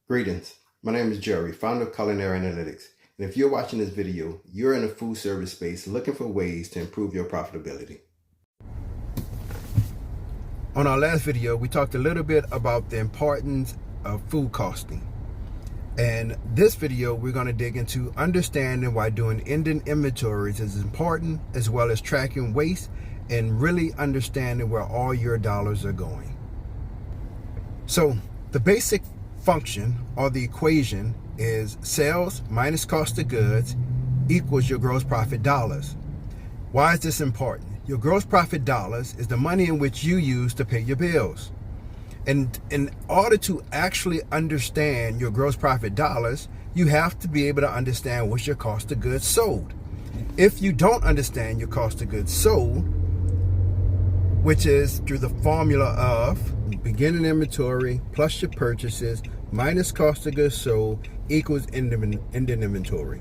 Greetings, my name is Jerry, founder of Culinary Analytics, and if you're watching this video, you're in the food service space looking for ways to improve your profitability. On our last video, we talked a little bit about the importance of food costing. And this video, we're going to dig into understanding why doing ending inventories is important, as well as tracking waste and really understanding where all your dollars are going. So the basic function or the equation is sales minus cost of goods equals your gross profit dollars. Why is this important? Your gross profit dollars is the money in which you use to pay your bills. And in order to actually understand your gross profit dollars, you have to be able to understand what's your cost of goods sold. If you don't understand your cost of goods sold, which is through the formula of beginning inventory plus your purchases minus cost of goods sold equals ending inventory.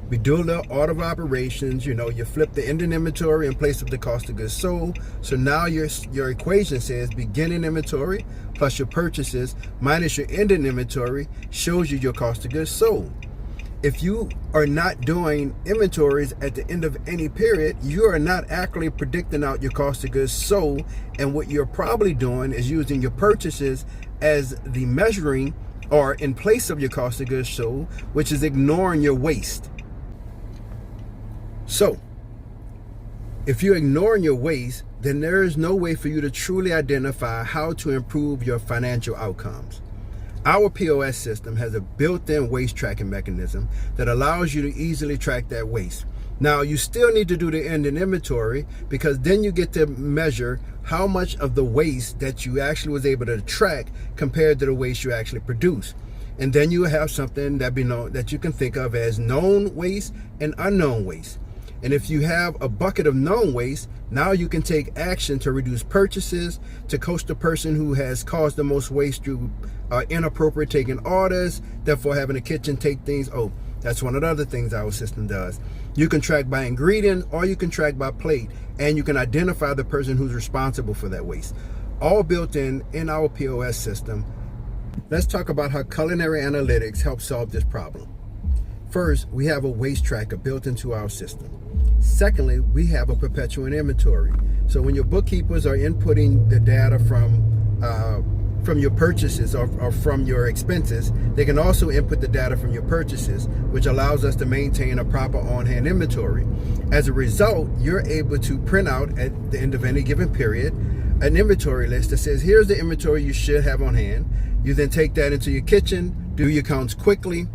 We do a little order of operations. You flip the ending inventory in place of the cost of goods sold. So now your equation says beginning inventory plus your purchases minus your ending inventory shows you your cost of goods sold. If you are not doing inventories at the end of any period, you are not accurately predicting out your cost of goods sold. And what you're probably doing is using your purchases as the measuring or in place of your cost of goods sold, which is ignoring your waste. So if you're ignoring your waste, then there is no way for you to truly identify how to improve your financial outcomes. Our POS system has a built-in waste tracking mechanism that allows you to easily track that waste. Now, you still need to do the ending inventory, because then you get to measure how much of the waste that you actually was able to track compared to the waste you actually produce. And then you have something that you can think of as known waste and unknown waste. And if you have a bucket of known waste, now you can take action to reduce purchases, to coach the person who has caused the most waste through inappropriate taking orders, therefore having the kitchen take things. Oh, that's one of the other things our system does. You can track by ingredient or you can track by plate, and you can identify the person who's responsible for that waste. All built in our POS system. Let's talk about how Culinary Analytics helps solve this problem. First, we have a waste tracker built into our system. Secondly, we have a perpetual inventory. So when your bookkeepers are inputting the data from your purchases or from your expenses, they can also input the data from your purchases, which allows us to maintain a proper on-hand inventory. As a result, you're able to print out at the end of any given period an inventory list that says, here's the inventory you should have on hand. You then take that into your kitchen, do your counts quickly,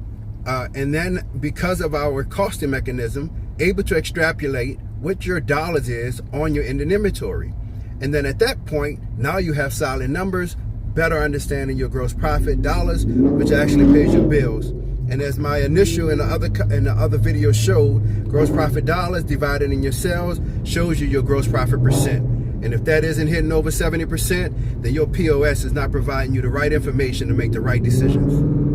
and then because of our costing mechanism, able to extrapolate what your dollars is on your ending inventory. And then at that point, now you have solid numbers, better understanding your gross profit dollars, which actually pays your bills. And as my initial and the other video showed, gross profit dollars divided in your sales shows you your gross profit percent. And if that isn't hitting over 70%, then your POS is not providing you the right information to make the right decisions.